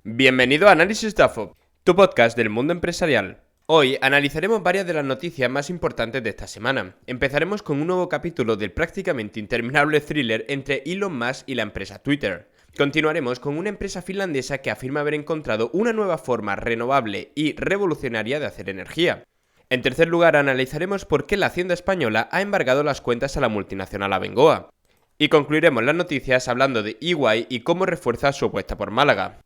Bienvenido a Análisis DAFO, tu podcast del mundo empresarial. Hoy analizaremos varias de las noticias más importantes de esta semana. Empezaremos con un nuevo capítulo del prácticamente interminable thriller entre Elon Musk y la empresa Twitter. Continuaremos con una empresa finlandesa que afirma haber encontrado una nueva forma renovable y revolucionaria de hacer energía. En tercer lugar, analizaremos por qué la Hacienda española ha embargado las cuentas a la multinacional Abengoa. Y concluiremos las noticias hablando de EY y cómo refuerza su apuesta por Málaga.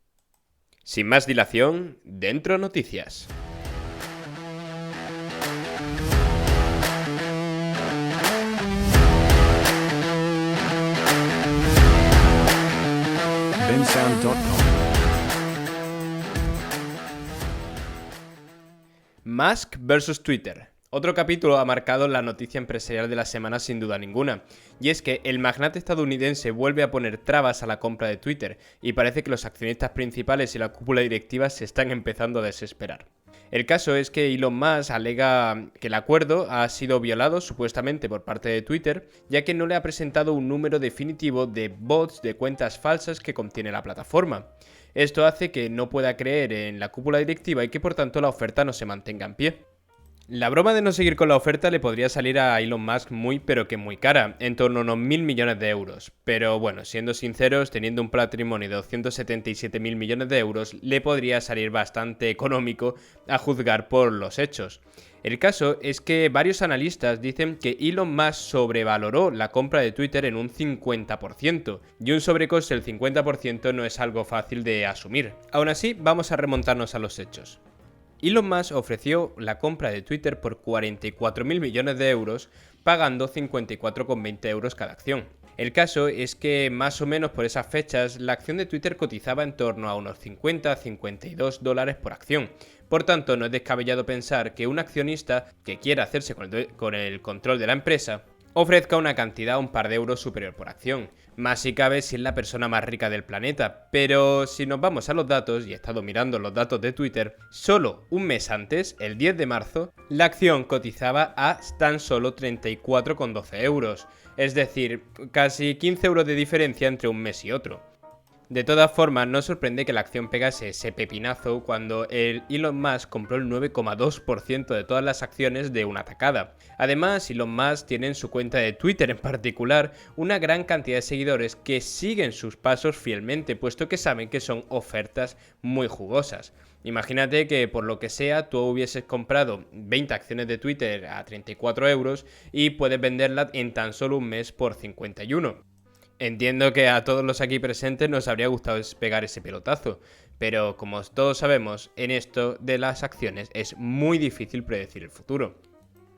Sin más dilación, dentro noticias. bensound.com. Musk vs Twitter. Otro capítulo ha marcado la noticia empresarial de la semana sin duda ninguna, y es que el magnate estadounidense vuelve a poner trabas a la compra de Twitter, y parece que los accionistas principales y la cúpula directiva se están empezando a desesperar. El caso es que Elon Musk alega que el acuerdo ha sido violado supuestamente por parte de Twitter, ya que no le ha presentado un número definitivo de bots de cuentas falsas que contiene la plataforma. Esto hace que no pueda creer en la cúpula directiva y que por tanto la oferta no se mantenga en pie. La broma de no seguir con la oferta le podría salir a Elon Musk muy pero que muy cara, en torno a unos 1.000 millones de euros. Pero bueno, siendo sinceros, teniendo un patrimonio de 277.000 millones de euros, le podría salir bastante económico a juzgar por los hechos. El caso es que varios analistas dicen que Elon Musk sobrevaloró la compra de Twitter en un 50%, y un sobrecoste del 50% no es algo fácil de asumir. Aún así, vamos a remontarnos a los hechos. Elon Musk ofreció la compra de Twitter por 44.000 millones de euros, pagando 54,20 euros cada acción. El caso es que más o menos por esas fechas la acción de Twitter cotizaba en torno a unos 50 a 52 dólares por acción. Por tanto, no es descabellado pensar que un accionista que quiera hacerse con el control de la empresa ofrezca una cantidad un par de euros superior por acción. Más si cabe si es la persona más rica del planeta. Pero si nos vamos a los datos, y he estado mirando los datos de Twitter, solo un mes antes, el 10 de marzo, la acción cotizaba a tan solo 34,12 euros. Es decir, casi 15 euros de diferencia entre un mes y otro. De todas formas, no sorprende que la acción pegase ese pepinazo cuando el Elon Musk compró el 9,2% de todas las acciones de una tacada. Además, Elon Musk tiene en su cuenta de Twitter en particular una gran cantidad de seguidores que siguen sus pasos fielmente, puesto que saben que son ofertas muy jugosas. Imagínate que por lo que sea tú hubieses comprado 20 acciones de Twitter a 34 euros y puedes venderlas en tan solo un mes por 51. Entiendo que a todos los aquí presentes nos habría gustado pegar ese pelotazo, pero como todos sabemos, en esto de las acciones es muy difícil predecir el futuro.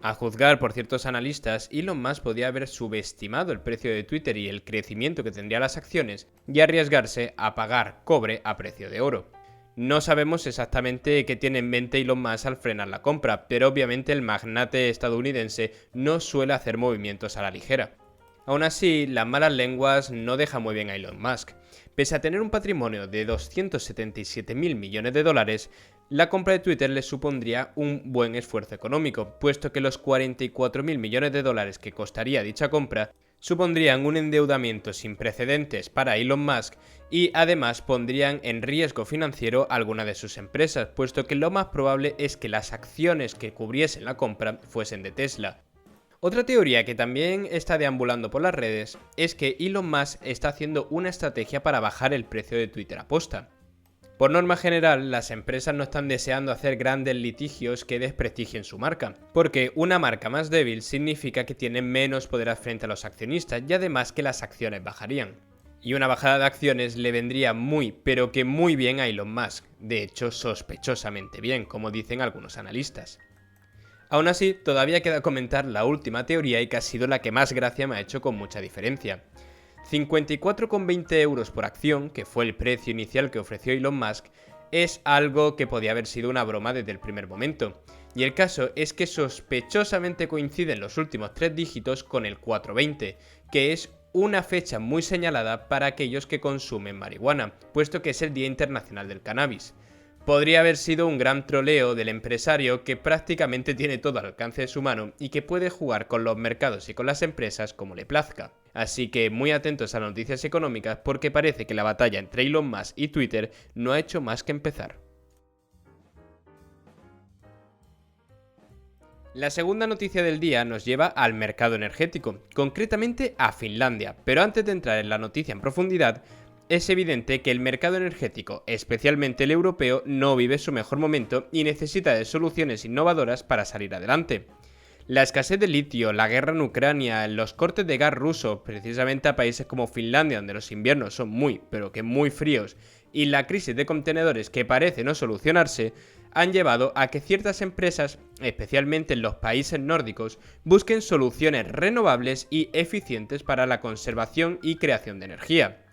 A juzgar por ciertos analistas, Elon Musk podía haber subestimado el precio de Twitter y el crecimiento que tendrían las acciones y arriesgarse a pagar cobre a precio de oro. No sabemos exactamente qué tiene en mente Elon Musk al frenar la compra, pero obviamente el magnate estadounidense no suele hacer movimientos a la ligera. Aún así, las malas lenguas no dejan muy bien a Elon Musk. Pese a tener un patrimonio de 277.000 millones de dólares, la compra de Twitter le supondría un buen esfuerzo económico, puesto que los 44.000 millones de dólares que costaría dicha compra supondrían un endeudamiento sin precedentes para Elon Musk y además pondrían en riesgo financiero alguna de sus empresas, puesto que lo más probable es que las acciones que cubriesen la compra fuesen de Tesla. Otra teoría que también está deambulando por las redes es que Elon Musk está haciendo una estrategia para bajar el precio de Twitter a posta. Por norma general, las empresas no están deseando hacer grandes litigios que desprestigien su marca, porque una marca más débil significa que tiene menos poder frente a los accionistas y además que las acciones bajarían. Y una bajada de acciones le vendría muy, pero que muy bien a Elon Musk, de hecho sospechosamente bien, como dicen algunos analistas. Aún así, todavía queda comentar la última teoría y que ha sido la que más gracia me ha hecho con mucha diferencia. 54,20 euros por acción, que fue el precio inicial que ofreció Elon Musk, es algo que podía haber sido una broma desde el primer momento. Y el caso es que sospechosamente coinciden los últimos 3 dígitos con el 420, que es una fecha muy señalada para aquellos que consumen marihuana, puesto que es el Día Internacional del Cannabis. Podría haber sido un gran troleo del empresario que prácticamente tiene todo al alcance de su mano y que puede jugar con los mercados y con las empresas como le plazca. Así que muy atentos a las noticias económicas porque parece que la batalla entre Elon Musk y Twitter no ha hecho más que empezar. La segunda noticia del día nos lleva al mercado energético, concretamente a Finlandia, pero antes de entrar en la noticia en profundidad, es evidente que el mercado energético, especialmente el europeo, no vive su mejor momento y necesita de soluciones innovadoras para salir adelante. La escasez de litio, la guerra en Ucrania, los cortes de gas ruso, precisamente a países como Finlandia, donde los inviernos son pero que muy fríos, y la crisis de contenedores que parece no solucionarse, han llevado a que ciertas empresas, especialmente en los países nórdicos, busquen soluciones renovables y eficientes para la conservación y creación de energía.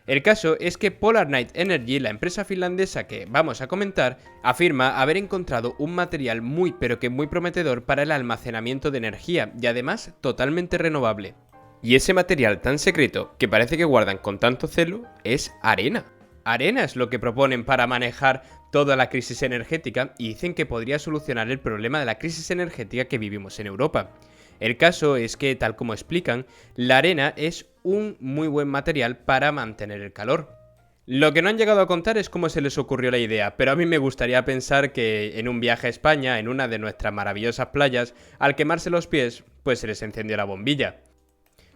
El caso es que Polar Night Energy, la empresa finlandesa que vamos a comentar, afirma haber encontrado un material muy prometedor para el almacenamiento de energía y además totalmente renovable. Y ese material tan secreto que parece que guardan con tanto celo es arena. Arena es lo que proponen para manejar toda la crisis energética y dicen que podría solucionar el problema de la crisis energética que vivimos en Europa. El caso es que, tal como explican, la arena es un muy buen material para mantener el calor. Lo que no han llegado a contar es cómo se les ocurrió la idea, pero a mí me gustaría pensar que en un viaje a España, en una de nuestras maravillosas playas, al quemarse los pies, pues se les encendió la bombilla.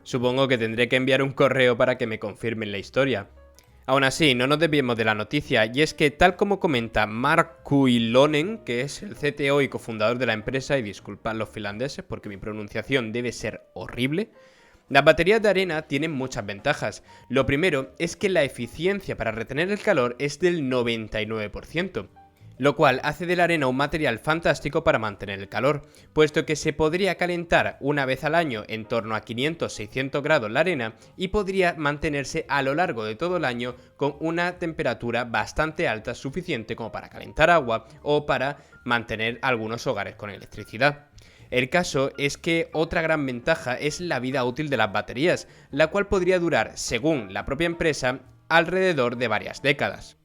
Supongo que tendré que enviar un correo para que me confirmen la historia. Aún así, no nos desviemos de la noticia, y es que tal como comenta Markku Ilonen, que es el CTO y cofundador de la empresa, y disculpad los finlandeses porque mi pronunciación debe ser horrible, las baterías de arena tienen muchas ventajas. Lo primero es que la eficiencia para retener el calor es del 99%. Lo cual hace de la arena un material fantástico para mantener el calor, puesto que se podría calentar una vez al año en torno a 500-600 grados la arena y podría mantenerse a lo largo de todo el año con una temperatura bastante alta, suficiente como para calentar agua o para mantener algunos hogares con electricidad. El caso es que otra gran ventaja es la vida útil de las baterías, la cual podría durar, según la propia empresa, alrededor de varias décadas.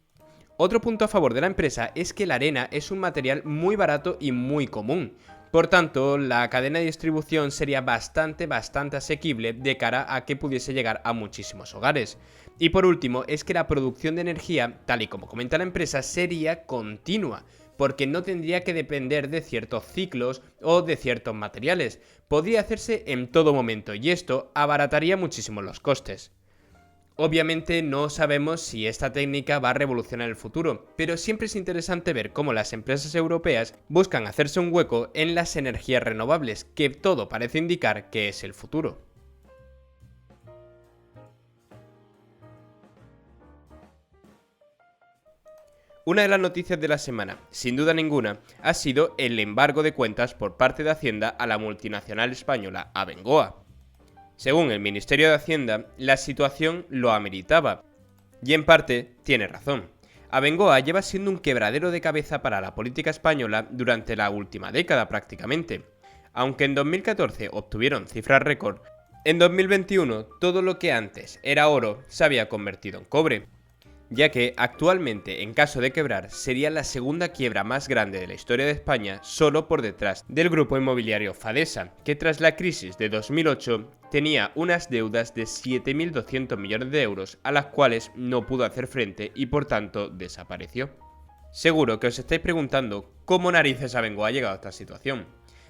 Otro punto a favor de la empresa es que la arena es un material muy barato y muy común. Por tanto, la cadena de distribución sería bastante asequible de cara a que pudiese llegar a muchísimos hogares. Y por último, es que la producción de energía, tal y como comenta la empresa, sería continua, porque no tendría que depender de ciertos ciclos o de ciertos materiales. Podría hacerse en todo momento y esto abarataría muchísimo los costes. Obviamente no sabemos si esta técnica va a revolucionar el futuro, pero siempre es interesante ver cómo las empresas europeas buscan hacerse un hueco en las energías renovables, que todo parece indicar que es el futuro. Una de las noticias de la semana, sin duda ninguna, ha sido el embargo de cuentas por parte de Hacienda a la multinacional española Abengoa. Según el Ministerio de Hacienda, la situación lo ameritaba, y en parte tiene razón. Abengoa lleva siendo un quebradero de cabeza para la política española durante la última década prácticamente. Aunque en 2014 obtuvieron cifras récord, en 2021 todo lo que antes era oro se había convertido en cobre, ya que actualmente, en caso de quebrar, sería la segunda quiebra más grande de la historia de España, solo por detrás del grupo inmobiliario Fadesa, que tras la crisis de 2008 tenía unas deudas de 7.200 millones de euros a las cuales no pudo hacer frente y por tanto desapareció. Seguro que os estáis preguntando cómo narices Abengoa ha llegado a esta situación.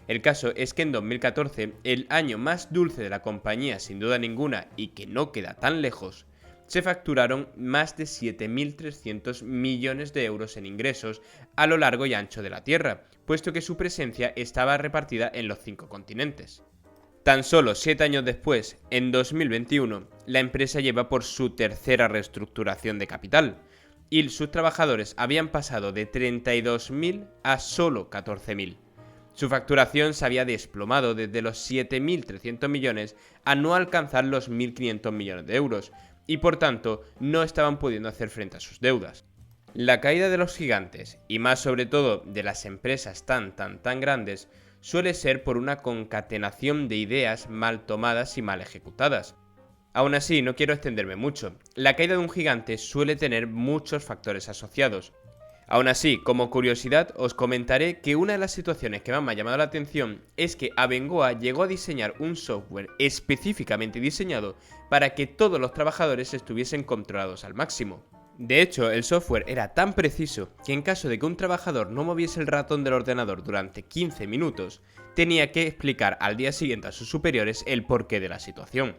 El caso es que en 2014, el año más dulce de la compañía sin duda ninguna y que no queda tan lejos, se facturaron más de 7.300 millones de euros en ingresos a lo largo y ancho de la Tierra, puesto que su presencia estaba repartida en los 5 continentes. Tan solo 7 años después, en 2021, la empresa lleva por su tercera reestructuración de capital, y sus trabajadores habían pasado de 32.000 a solo 14.000. Su facturación se había desplomado desde los 7.300 millones a no alcanzar los 1.500 millones de euros, y por tanto no estaban pudiendo hacer frente a sus deudas. La caída de los gigantes, y más sobre todo de las empresas tan grandes, suele ser por una concatenación de ideas mal tomadas y mal ejecutadas. Aún así, no quiero extenderme mucho. La caída de un gigante suele tener muchos factores asociados. Aún así, como curiosidad, os comentaré que una de las situaciones que más me ha llamado la atención es que Abengoa llegó a diseñar un software específicamente diseñado para que todos los trabajadores estuviesen controlados al máximo. De hecho, el software era tan preciso que en caso de que un trabajador no moviese el ratón del ordenador durante 15 minutos, tenía que explicar al día siguiente a sus superiores el porqué de la situación.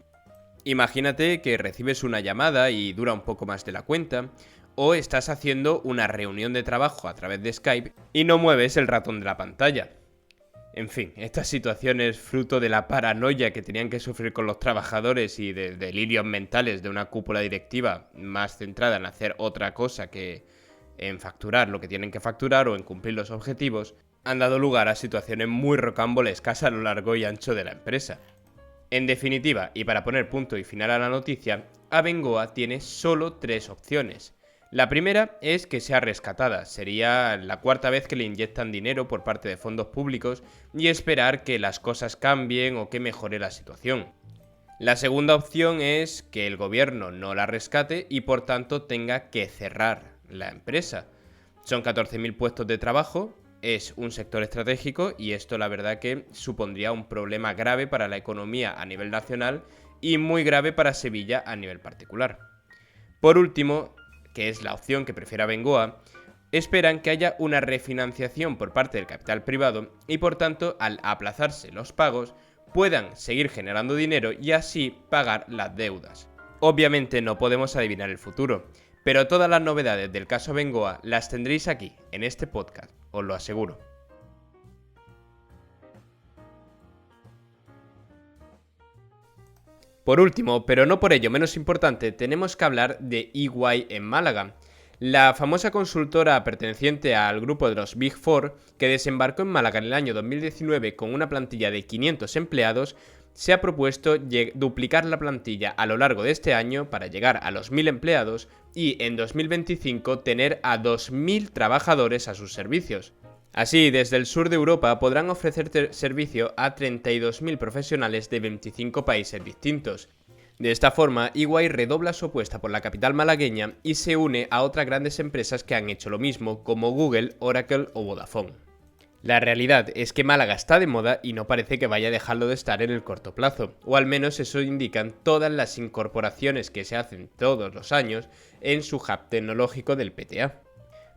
Imagínate que recibes una llamada y dura un poco más de la cuenta, o estás haciendo una reunión de trabajo a través de Skype y no mueves el ratón de la pantalla. En fin, esta situación es fruto de la paranoia que tenían que sufrir con los trabajadores y de delirios mentales de una cúpula directiva más centrada en hacer otra cosa que en facturar lo que tienen que facturar o en cumplir los objetivos, han dado lugar a situaciones muy rocambolescas a lo largo y ancho de la empresa. En definitiva, y para poner punto y final a la noticia, Abengoa tiene solo 3 opciones. La primera es que sea rescatada, sería la 4ª vez que le inyectan dinero por parte de fondos públicos y esperar que las cosas cambien o que mejore la situación. La segunda opción es que el gobierno no la rescate y por tanto tenga que cerrar la empresa. Son 14.000 puestos de trabajo, es un sector estratégico y esto la verdad que supondría un problema grave para la economía a nivel nacional y muy grave para Sevilla a nivel particular. Por último, que es la opción que prefiere Abengoa, esperan que haya una refinanciación por parte del capital privado y por tanto, al aplazarse los pagos, puedan seguir generando dinero y así pagar las deudas. Obviamente no podemos adivinar el futuro, pero todas las novedades del caso Abengoa las tendréis aquí, en este podcast, os lo aseguro. Por último, pero no por ello menos importante, tenemos que hablar de EY en Málaga, la famosa consultora perteneciente al grupo de los Big Four, que desembarcó en Málaga en el año 2019 con una plantilla de 500 empleados, se ha propuesto duplicar la plantilla a lo largo de este año para llegar a los 1.000 empleados y en 2025 tener a 2.000 trabajadores a sus servicios. Así, desde el sur de Europa podrán ofrecer servicio a 32.000 profesionales de 25 países distintos. De esta forma, EY redobla su apuesta por la capital malagueña y se une a otras grandes empresas que han hecho lo mismo, como Google, Oracle o Vodafone. La realidad es que Málaga está de moda y no parece que vaya a dejarlo de estar en el corto plazo, o al menos eso indican todas las incorporaciones que se hacen todos los años en su hub tecnológico del PTA.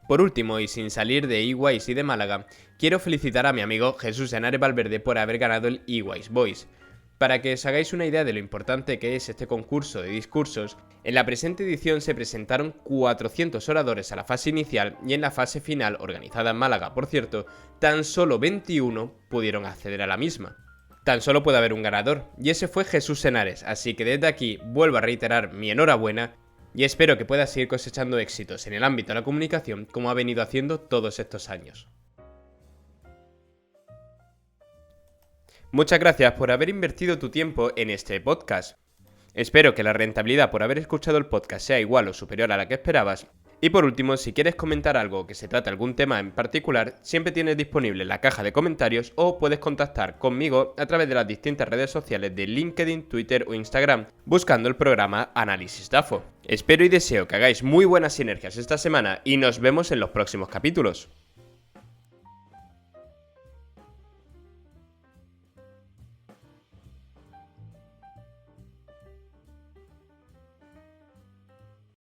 Por último, y sin salir de EY y de Málaga, quiero felicitar a mi amigo Jesús Henares Valverde por haber ganado el EY Voice. Para que os hagáis una idea de lo importante que es este concurso de discursos, en la presente edición se presentaron 400 oradores a la fase inicial y en la fase final, organizada en Málaga por cierto, tan solo 21 pudieron acceder a la misma. Tan solo puede haber un ganador, y ese fue Jesús Henares, así que desde aquí vuelvo a reiterar mi enhorabuena y espero que pueda seguir cosechando éxitos en el ámbito de la comunicación como ha venido haciendo todos estos años. Muchas gracias por haber invertido tu tiempo en este podcast. Espero que la rentabilidad por haber escuchado el podcast sea igual o superior a la que esperabas. Y por último, si quieres comentar algo o que se trate algún tema en particular, siempre tienes disponible la caja de comentarios o puedes contactar conmigo a través de las distintas redes sociales de LinkedIn, Twitter o Instagram, buscando el programa Análisis DAFO. Espero y deseo que hagáis muy buenas sinergias esta semana y nos vemos en los próximos capítulos.